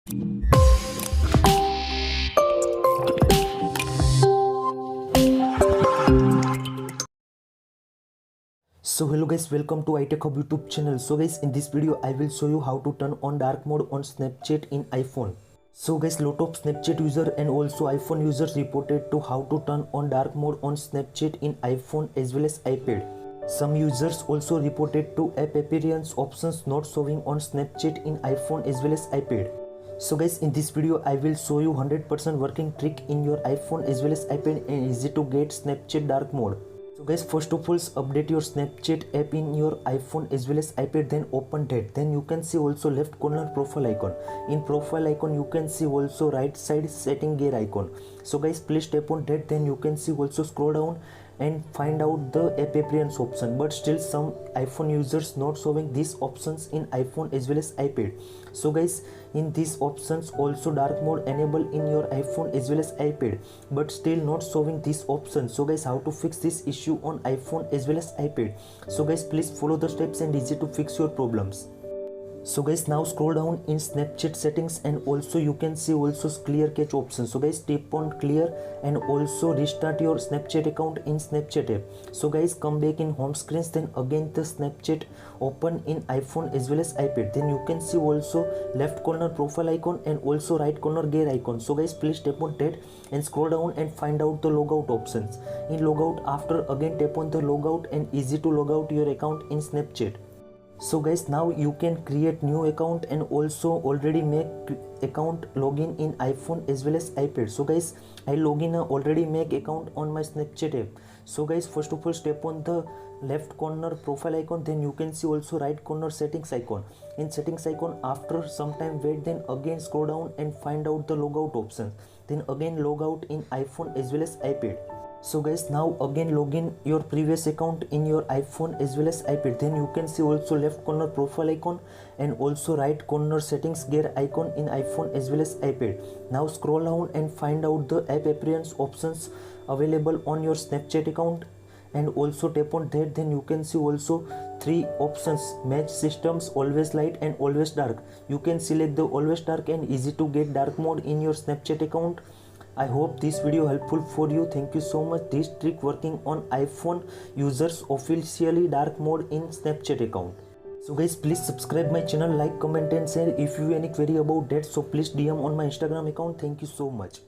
So hello guys, welcome to iTechHub YouTube channel. So guys, in this video I will show you how to turn on dark mode on Snapchat in iPhone. So guys, lot of Snapchat user and also iPhone users reported to how to turn on dark mode on Snapchat in iPhone as well as iPad. Some users also reported to app appearance options not showing on Snapchat in iPhone as well as iPad. So guys, in this video I will show you 100% working trick in your iPhone as well as iPad and easy to get Snapchat dark mode. So guys, first of all update your Snapchat app in your iPhone as well as iPad, then open that. Then you can see also left corner profile icon. In profile icon you can see also right side setting gear icon. So guys, please tap on that. Then you can see also scroll down and find out the app appearance option, but still some iPhone users not showing these options in iPhone as well as iPad. So guys, in these options also dark mode enable in your iPhone as well as iPad, but still not showing these options. So guys, how to fix this issue on iPhone as well as iPad? So guys, please follow the steps and easy to fix your problems. So guys, now scroll down in Snapchat settings and also you can see also clear cache option. So guys, tap on clear and also restart your Snapchat account in Snapchat app. So guys, come back in home screens, then again the Snapchat open in iPhone as well as iPad. Then you can see also left corner profile icon and also right corner gear icon. So guys, please tap on that and scroll down and find out the logout options. In logout, after again tap on the logout and easy to log out your account in Snapchat. So guys, now you can create new account and also already make account login in iPhone as well as iPad. So guys, I login already make account on my Snapchat app. So guys, first of all step on the left corner profile icon, then you can see also right corner settings icon. In settings icon, after some time wait, then again scroll down and find out the logout option. Then again log out in iPhone as well as iPad. So guys, now again login your previous account in your iPhone as well as iPad. Then you can see also left corner profile icon and also right corner settings gear icon in iPhone as well as iPad. Now scroll down and find out the app appearance options available on your Snapchat account and also tap on that. Then you can see also three options: match systems, always light and always dark. You can select the always dark and easy to get dark mode in your Snapchat account. I hope this video helpful for you. Thank you so much. This trick working on iPhone users officially dark mode in Snapchat account. So guys, please subscribe my channel, like, comment and share. If you have any query about that, so please DM on my Instagram account. Thank you so much.